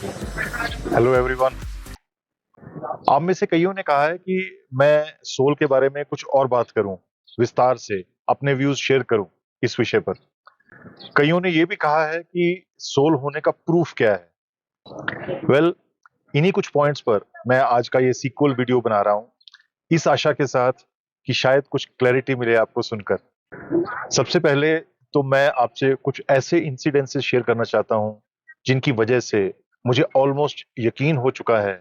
Hello everyone. आप में से कईयों ने कहा है कि मैं सोल के बारे में कुछ और बात करूं, विस्तार से अपने व्यूज शेयर करूं इस विषय पर। कईयों ने यह भी कहा है कि सोल होने का प्रूफ क्या है। वेल, इन्हीं कुछ पॉइंट्स पर मैं आज का ये सीक्वल वीडियो बना रहा हूं, इस आशा के साथ कि शायद कुछ क्लैरिटी मिले आपको सुनकर। सबसे पहले तो मैं आपसे कुछ ऐसे इंसिडेंसेस शेयर करना चाहता हूं जिनकी वजह से मुझे ऑलमोस्ट यकीन हो चुका है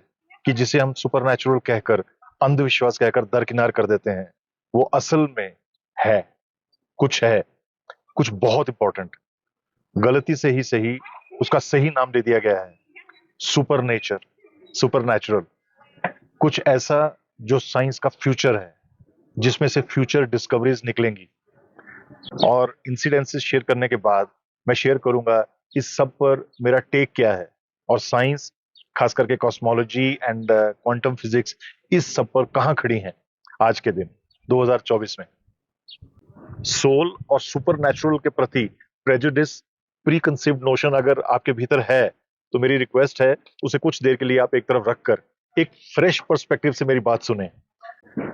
कि जिसे हम सुपरनैचुरल कहकर, अंधविश्वास कहकर दरकिनार कर देते हैं, वो असल में है, है कुछ बहुत इंपॉर्टेंट। गलती से ही सही उसका सही नाम दे दिया गया है, सुपर नेचर, सुपरनैचुरल। कुछ ऐसा जो साइंस का फ्यूचर है, जिसमें से फ्यूचर डिस्कवरीज निकलेंगी। और इंसिडेंसेस शेयर करने के बाद मैं शेयर करूंगा इस सब पर मेरा टेक क्या है, और साइंस, खास करके कॉस्मोलॉजी एंड क्वांटम फिजिक्स, इस सब पर कहां खड़ी हैं आज के दिन 2024 में। सोल और सुपरनैचुरल के प्रति प्रेजुडिस, प्री कंसीव्ड नोशन अगर आपके भीतर है, तो मेरी रिक्वेस्ट है उसे कुछ देर के लिए आप एक तरफ रखकर एक फ्रेश पर्सपेक्टिव से मेरी बात सुने।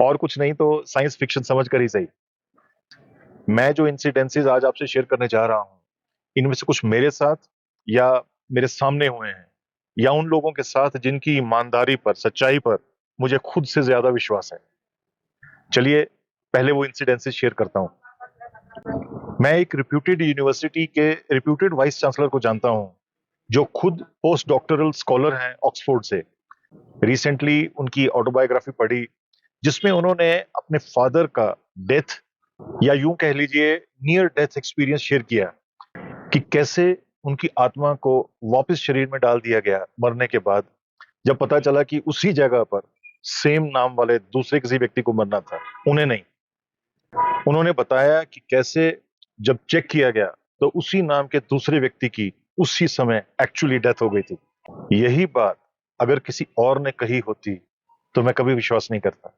और कुछ नहीं तो साइंस फिक्शन समझ कर ही सही। मैं जो इंसिडेंसेस आज आपसे शेयर करने जा रहा हूं, इनमें से कुछ मेरे साथ या मेरे सामने हुए हैं, या उन लोगों के साथ जिनकी ईमानदारी पर, सच्चाई पर मुझे खुद से ज्यादा विश्वास है। चलिए पहले वो इंसिडेंसेस शेयर करता हूं। मैं एक रिप्यूटेड यूनिवर्सिटी के रिप्यूटेड वाइस चांसलर को जानता हूं, जो खुद पोस्ट डॉक्टरल स्कॉलर हैं ऑक्सफोर्ड से। रिसेंटली उनकी ऑटोबायोग्राफी पढ़ी, जिसमें उन्होंने अपने फादर का डेथ, या यूं कह लीजिए नियर डेथ एक्सपीरियंस शेयर किया, कि कैसे उनकी आत्मा को वापस शरीर में डाल दिया गया मरने के बाद, जब पता चला कि उसी जगह पर सेम नाम वाले दूसरे किसी व्यक्ति को मरना था, उन्हें नहीं। उन्होंने बताया कि कैसे जब चेक किया गया तो उसी नाम के दूसरे व्यक्ति की उसी समय एक्चुअली डेथ हो गई थी। यही बात अगर किसी और ने कही होती तो मैं कभी विश्वास नहीं करता,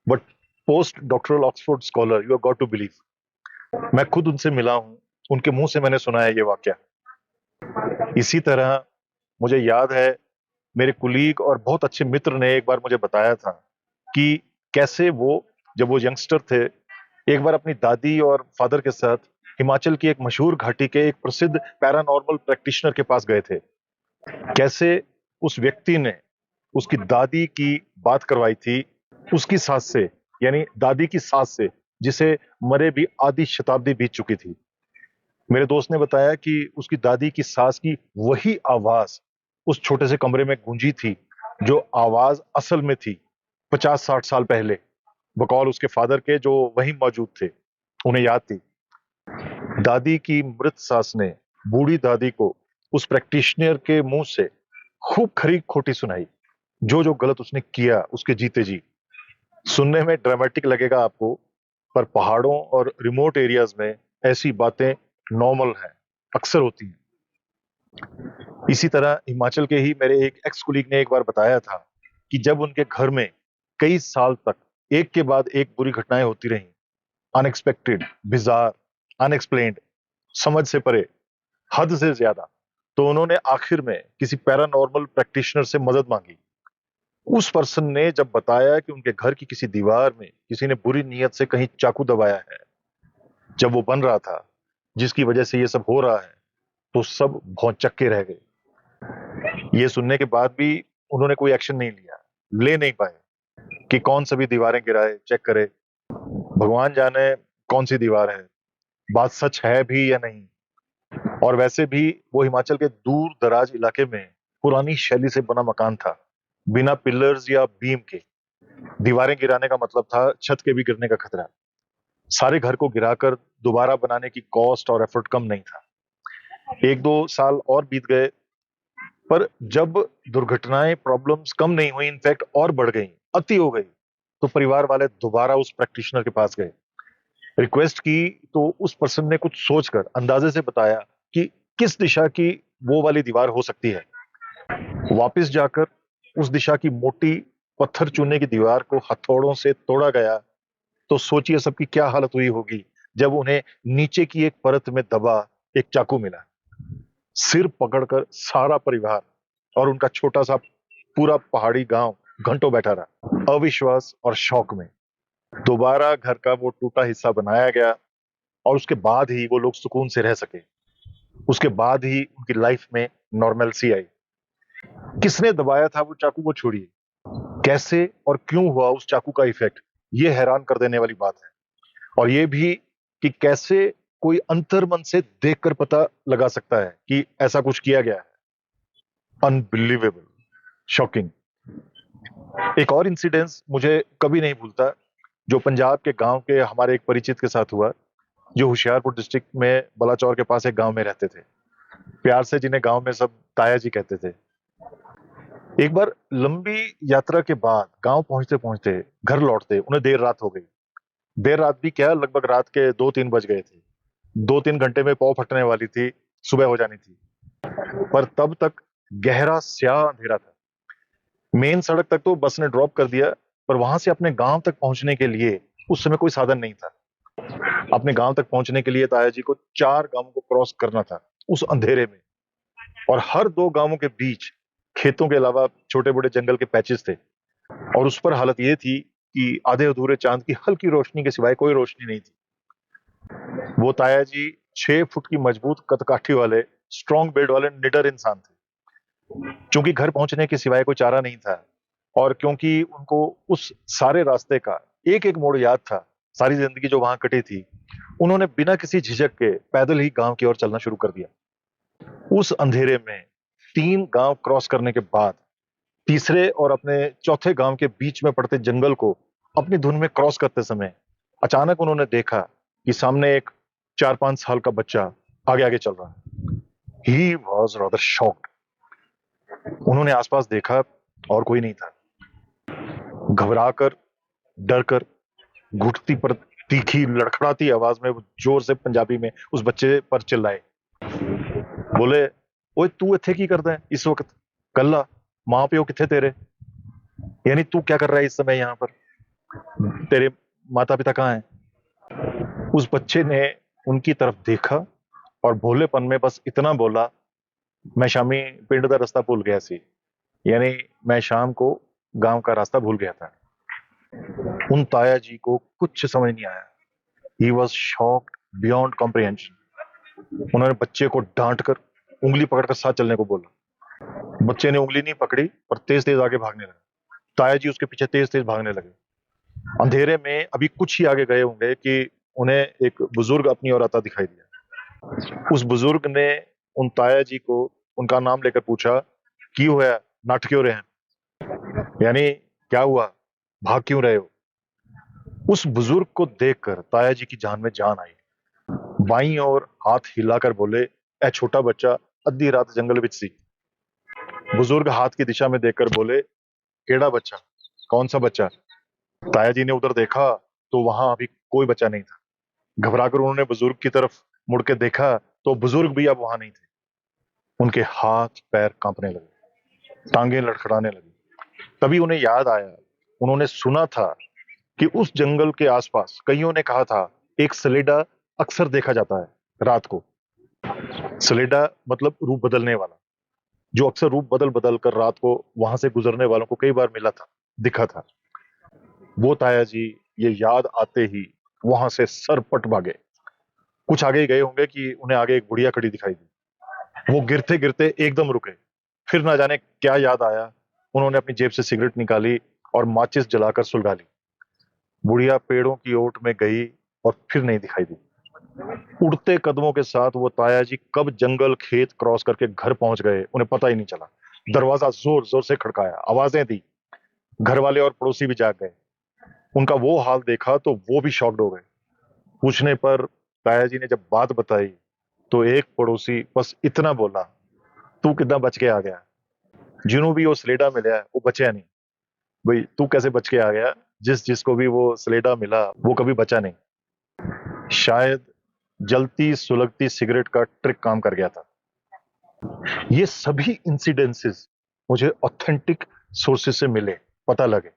but post doctoral Oxford scholar, you have got to believe. मैं खुद उनसे मिला हूं, उनके मुंह से मैंने सुना है ये वाक्य। इसी तरह मुझे याद है, मेरे कुलीग और बहुत अच्छे मित्र ने एक बार मुझे बताया था कि कैसे वो, जब वो यंगस्टर थे, एक बार अपनी दादी और फादर के साथ हिमाचल की एक मशहूर घाटी के एक प्रसिद्ध पैरानॉर्मल प्रैक्टिशनर के पास गए थे। कैसे उस व्यक्ति ने उसकी दादी की बात करवाई थी उसकी सास से, यानी दादी की सास से, जिसे मरे भी आधी शताब्दी बीत चुकी थी। मेरे दोस्त ने बताया कि उसकी दादी की सास की वही आवाज उस छोटे से कमरे में गूंजी थी, जो आवाज असल में थी 50-60 साल पहले, बकौल उसके फादर के, जो वहीं मौजूद थे। उन्हें याद थी। दादी की मृत सास ने बूढ़ी दादी को उस प्रैक्टिशनर के मुंह से खूब खरी खोटी सुनाई, जो जो गलत उसने किया उसके जीते जी। सुनने में ड्रामेटिक लगेगा आपको, पर पहाड़ों और रिमोट एरियाज में ऐसी बातें नॉर्मल हैं, अक्सर होती हैं। इसी तरह हिमाचल के ही मेरे एक एक्स कुलीग ने एक बार बताया था कि जब उनके घर में कई साल तक एक के बाद एक बुरी घटनाएं होती रहीं, अनएक्सपेक्टेड, बिजार, अनएक्सप्लेन्ड, समझ से परे, हद से ज्यादा, तो उन्होंने आखिर में किसी पैरानॉर्मल प्रैक्टिशनर से मदद मांगी। उस पर्सन ने जब बताया कि उनके घर की किसी दीवार में किसी ने बुरी नीयत से कहीं चाकू दबाया है जब वो बन रहा था, जिसकी वजह से ये सब हो रहा है, तो सब भौंचक्के रह गए। ये सुनने के बाद भी उन्होंने कोई एक्शन नहीं लिया, ले नहीं पाए कि कौन सी भी दीवारें गिराए, चेक करे। भगवान जाने कौन सी दीवार है, बात सच है भी या नहीं। और वैसे भी वो हिमाचल के दूर दराज इलाके में पुरानी शैली से बना मकान था, बिना पिलर्स या बीम के। दीवारें गिराने का मतलब था छत के भी गिरने का खतरा। सारे घर को गिराकर दोबारा बनाने की कॉस्ट और एफर्ट कम नहीं था। 1-2 साल और बीत गए, पर जब दुर्घटनाएं, प्रॉब्लम्स कम नहीं हुई, इनफैक्ट और बढ़ गई, अति हो गई, तो परिवार वाले दोबारा उस प्रैक्टिशनर के पास गए, रिक्वेस्ट की, तो उस पर्सन ने कुछ सोचकर अंदाजे से बताया कि किस दिशा की वो वाली दीवार हो सकती है। वापस जाकर उस दिशा की मोटी पत्थर चूने की दीवार को हथौड़ों से तोड़ा गया, तो सोचिए सबकी क्या हालत हुई होगी जब उन्हें नीचे की एक परत में दबा एक चाकू मिला। सिर पकड़कर सारा परिवार और उनका छोटा सा पूरा पहाड़ी गांव घंटों बैठा रहा, अविश्वास और शौक में। दोबारा घर का वो टूटा हिस्सा बनाया गया और उसके बाद ही वो लोग सुकून से रह सके। उसके बाद ही उनकी लाइफ में नॉर्मलसी आई। किसने दबाया था वो चाकू को छोड़िए, कैसे और क्यों हुआ उस चाकू का इफेक्ट, ये हैरान कर देने वाली बात है। और ये भी कि कैसे कोई अंतर्मन से देखकर पता लगा सकता है कि ऐसा कुछ किया गया है। Unbelievable, shocking. एक और इंसिडेंस मुझे कभी नहीं भूलता, जो पंजाब के गांव के हमारे एक परिचित के साथ हुआ, जो होशियारपुर डिस्ट्रिक्ट में बलाचौर के पास एक गांव में रहते थे, प्यार से जिन्हें गांव में सब ताया जी कहते थे। एक बार लंबी यात्रा के बाद गांव पहुंचते पहुंचते घर लौटते उन्हें देर रात हो गई। देर रात भी क्या, लगभग रात के 2-3 बज गए थे। 2-3 घंटे में पौ फटने वाली थी, सुबह हो जानी थी। पर तब तक गहरा स्याह अंधेरा था। मेन सड़क तक तो बस ने ड्रॉप कर दिया, पर वहां से अपने गांव तक पहुंचने के लिए उस समय कोई साधन नहीं था। अपने गांव तक पहुंचने के लिए ताया जी को 4 गांवों को क्रॉस करना था उस अंधेरे में। और हर 2 गांवों के बीच खेतों के अलावा छोटे बड़े जंगल के पैचेस थे। और उस पर हालत ये थी कि आधे अधूरे चांद की हल्की रोशनी के सिवाय कोई रोशनी नहीं थी। वो ताया जी 6 फुट की मजबूत कदकाठी वाले, स्ट्रॉन्ग बिल्ड वाले निडर इंसान थे। क्योंकि घर पहुंचने के सिवाय कोई चारा नहीं था, और क्योंकि उनको उस सारे रास्ते का एक एक मोड़ याद था, सारी जिंदगी जो वहां कटी थी, उन्होंने बिना किसी झिझक के पैदल ही गांव की ओर चलना शुरू कर दिया। उस अंधेरे में 3 गांव क्रॉस करने के बाद तीसरे और अपने चौथे गांव के बीच में पड़ते जंगल को अपनी धुन में क्रॉस करते समय अचानक उन्होंने देखा कि सामने एक 4-5 साल का बच्चा आगे आगे चल रहा है। He was rather shocked. उन्होंने आसपास देखा और कोई नहीं था। घबराकर, डरकर, घुटती पर तीखी लड़खड़ाती आवाज में वो जोर से पंजाबी में उस बच्चे पर चिल्लाए, बोले, ओए तू इत्थे की करदा है इस वक्त? कल्ला मां प्यो किथे तेरे? यानी तू क्या कर रहा है इस समय यहाँ पर? तेरे माता पिता कहाँ हैं? उस बच्चे ने उनकी तरफ देखा और भोलेपन में बस इतना बोला, मैं शामी पिंड का रास्ता भूल गया सी। यानी मैं शाम को गांव का रास्ता भूल गया था। उन ताया जी को कुछ समझ नहीं आया। He was shocked beyond comprehension. उन्होंने बच्चे को डांट कर उंगली पकड़कर साथ चलने को बोला। बच्चे ने उंगली नहीं पकड़ी और तेज तेज आगे भागने लगा। ताया जी उसके पीछे तेज तेज भागने लगे। अंधेरे में अभी कुछ ही आगे गए होंगे कि उन्हें एक बुजुर्ग अपनी ओर आता दिखाई दिया। उस बुजुर्ग ने उन ताया जी को उनका नाम लेकर पूछा, की हुआ, नट क्यों रहे हैं? यानी क्या हुआ, भाग क्यों रहे हो? उस बुजुर्ग को देखकर ताया जी की जान में जान आई। बाईं ओर हाथ हिलाकर बोले, ए छोटा बच्चा, अद्धी रात जंगल विच सी। बुजुर्ग हाथ की दिशा में देखकर बोले, केड़ा बच्चा? कौन सा बच्चा? ताया जी ने उधर देखा तो वहां अभी कोई बच्चा नहीं था। घबराकर उन्होंने बुजुर्ग की तरफ मुड़ के देखा तो बुजुर्ग भी अब वहां नहीं थे। उनके हाथ पैर कांपने लगे, टांगे लड़खड़ाने लगी। तभी उन्हें याद आया, उन्होंने सुना था कि उस जंगल के आसपास कईयों ने कहा था एक सलेडा अक्सर देखा जाता है रात को। सलेडा मतलब रूप बदलने वाला, जो अक्सर रूप बदल बदल कर रात को वहां से गुजरने वालों को कई बार मिला था, दिखा था। वो ताया जी ये याद आते ही वहां से सरपट भागे। कुछ आगे ही गए होंगे कि उन्हें आगे एक बुढ़िया खड़ी दिखाई दी। वो गिरते गिरते एकदम रुके। फिर ना जाने क्या याद आया, उन्होंने अपनी जेब से सिगरेट निकाली और माचिस जलाकर सुलगा ली। बुढ़िया पेड़ों की ओट में गई और फिर नहीं दिखाई दी। उड़ते कदमों के साथ वो ताया जी कब जंगल खेत क्रॉस करके घर पहुंच गए उन्हें पता ही नहीं चला। दरवाजा जोर जोर से खड़काया, आवाजें दी। घर वाले और पड़ोसी भी जाग गए। उनका वो हाल देखा तो वो भी शॉक्ड हो गए। पूछने पर ताया जी ने जब बात बताई तो एक पड़ोसी बस इतना बोला, तू कितना बच के आ गया? जिन्हों भी वो सलेडा मिला वो बचा नहीं। भाई तू कैसे बच के आ गया? जिसको भी वो सलेडा मिला वो कभी बचा नहीं। शायद जलती सुलगती सिगरेट का ट्रिक काम कर गया था। ये सभी इंसिडेंसेस मुझे ऑथेंटिक सोर्सेस से मिले, पता लगे।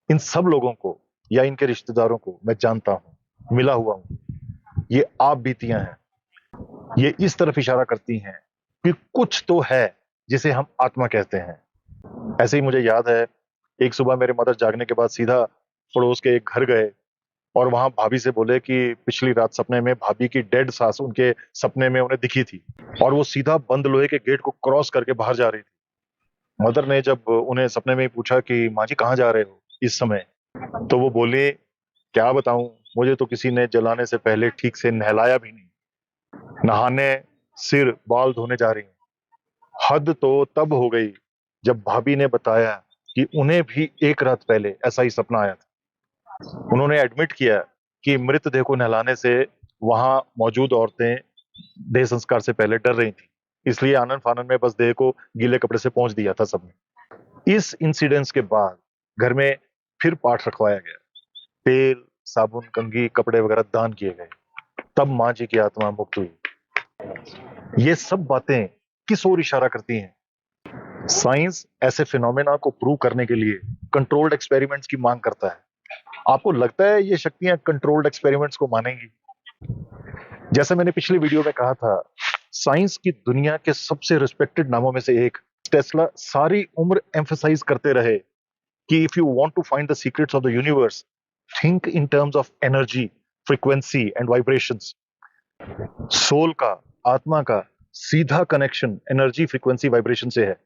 इन सब लोगों को या इनके रिश्तेदारों को मैं जानता हूं, मिला हुआ हूं। ये आप बीतियां हैं। ये इस तरफ इशारा करती हैं कि कुछ तो है जिसे हम आत्मा कहते हैं। ऐसे ही मुझे याद है, एक सुबह मेरे मदर जागने के बाद सीधा पड़ोस के एक घर गए और वहां भाभी से बोले कि पिछली रात सपने में भाभी की डेड सास उनके सपने में उन्हें दिखी थी और वो सीधा बंद लोहे के गेट को क्रॉस करके बाहर जा रही थी। मदर ने जब उन्हें सपने में ही पूछा कि माँ जी कहाँ जा रहे हो इस समय, तो वो बोले, क्या बताऊं, मुझे तो किसी ने जलाने से पहले ठीक से नहलाया भी नहीं। नहाने, सिर बाल धोने जा रही हैं। हद तो तब हो गई जब भाभी ने बताया कि उन्हें भी एक रात पहले ऐसा ही सपना आया था। उन्होंने एडमिट किया कि मृतदेह को नहलाने से वहां मौजूद औरतें देह संस्कार से पहले डर रही थी, इसलिए आनन फानन में बस देह को गीले कपड़े से पहुंच दिया था सबने। इस इंसिडेंस के बाद घर में फिर पाठ रखवाया गया, तेल साबुन कंघी कपड़े वगैरह दान किए गए। तब माँ जी की आत्मा मुक्त हुई। ये सब बातें किस ओर इशारा करती हैं? साइंस ऐसे फिनोमेना को प्रूव करने के लिए कंट्रोल्ड एक्सपेरिमेंट्स की मांग करता है। आपको लगता है ये शक्तियां कंट्रोल्ड एक्सपेरिमेंट्स को मानेंगी? जैसे मैंने पिछली वीडियो में कहा था, साइंस की दुनिया के सबसे रिस्पेक्टेड नामों में से एक टेस्ला सारी उम्र एम्फसाइज करते रहे कि if you want to find the secrets of the universe, think in terms of energy, frequency and vibrations. Soul का, आत्मा का सीधा कनेक्शन एनर्जी, फ्रीक्वेंसी, वाइब्रेशन से है।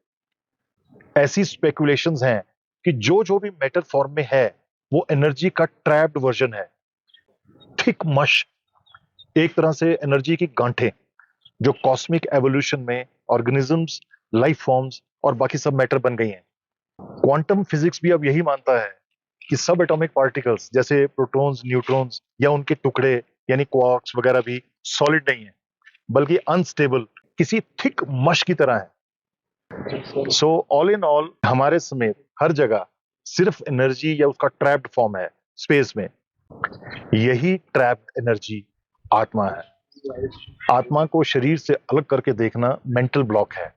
ऐसी स्पेकुलेशंस हैं कि जो जो भी मैटर फॉर्म में है वो एनर्जी का ट्रैप्ड वर्जन है। थिक मश, एक तरह से एनर्जी की गांठें जो कॉस्मिक एवोल्यूशन में ऑर्गेनिजम्स, लाइफ फॉर्म्स और बाकी सब मैटर बन गई हैं। क्वांटम फिजिक्स भी अब यही मानता है कि सब एटॉमिक पार्टिकल्स जैसे प्रोटॉन्स, न्यूट्रॉन्स या उनके टुकड़े यानी क्वार्क्स वगैरह भी सॉलिड नहीं है, बल्कि अनस्टेबल किसी थिक मश की तरह है। सो ऑल इन ऑल हमारे समेत हर जगह सिर्फ एनर्जी या उसका ट्रैप्ड फॉर्म है स्पेस में। यही ट्रैप्ड एनर्जी आत्मा है। आत्मा को शरीर से अलग करके देखना मेंटल ब्लॉक है।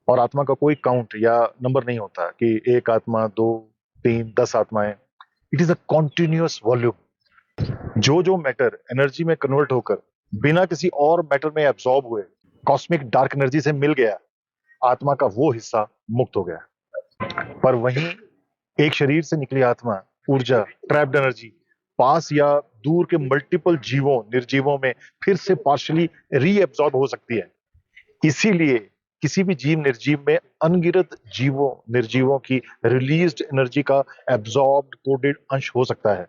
और आत्मा का कोई काउंट या नंबर नहीं होता कि एक आत्मा, दो, तीन, 10 आत्माएं। It is a continuous volume. जो जो मैटर एनर्जी में कन्वर्ट होकर बिना किसी और मैटर में एब्सॉर्ब हुए कॉस्मिक डार्क एनर्जी से मिल गया, आत्मा का वो हिस्सा मुक्त हो गया। पर वहीं एक शरीर से निकली आत्मा, ऊर्जा, ट्रैप्ड एनर्जी पास या दूर के मल्टीपल जीवों, निर्जीवों में फिर से पार्शियली रीएब्सॉर्ब हो सकती है। इसीलिए किसी भी जीव निर्जीव में अनगिनत जीवों निर्जीवों की रिलीज्ड एनर्जी का एब्सॉर्ब्ड कोडेड अंश हो सकता है।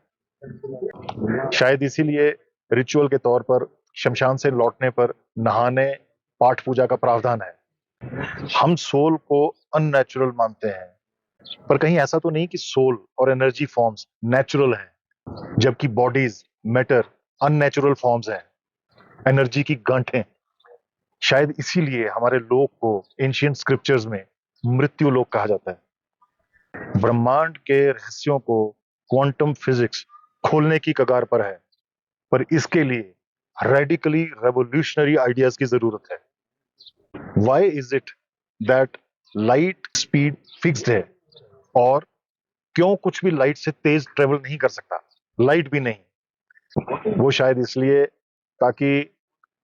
शायद इसीलिए रिचुअल के तौर पर शमशान से लौटने पर नहाने, पाठ पूजा का प्रावधान है। हम सोल को अननेचुरल मानते हैं, पर कहीं ऐसा तो नहीं कि सोल और एनर्जी फॉर्म्स नेचुरल हैं, जबकि बॉडीज, मैटर अननेचुरल फॉर्म्स हैं, एनर्जी की गांठें। शायद इसीलिए हमारे लोक को एंशिएंट स्क्रिप्चर्स में मृत्यु लोक कहा जाता है। ब्रह्मांड के रहस्यों को क्वांटम फिजिक्स खोलने की कगार पर है, पर इसके लिए रेडिकली रेवोल्यूशनरी आइडियाज की जरूरत है। Why is it that light speed fixed है, और क्यों कुछ भी लाइट से तेज ट्रेवल नहीं कर सकता, लाइट भी नहीं? वो शायद इसलिए ताकि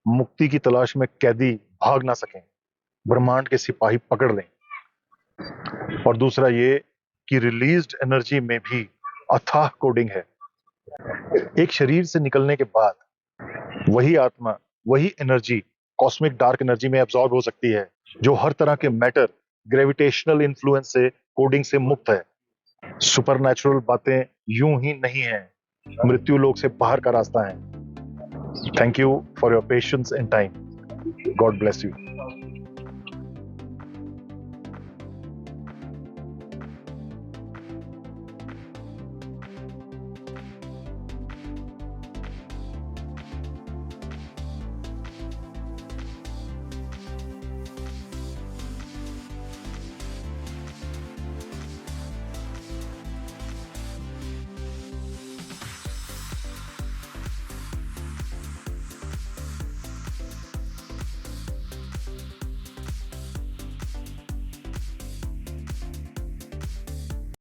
मुक्ति की तलाश में कैदी भाग ना सकें, ब्रह्मांड के सिपाही पकड़ लें। और दूसरा ये कि रिलीज्ड एनर्जी में भी अथाह कोडिंग है। एक शरीर से निकलने के बाद वही आत्मा, वही एनर्जी कॉस्मिक डार्क एनर्जी में एब्सॉर्ब हो सकती है, जो हर तरह के मैटर, ग्रेविटेशनल इन्फ्लुएंस से, कोडिंग से मुक्त है। सुपरनैचुरल बातें यूं ही नहीं है, मृत्यु लोक से बाहर का रास्ता है। Thank you for your patience and time. God bless you.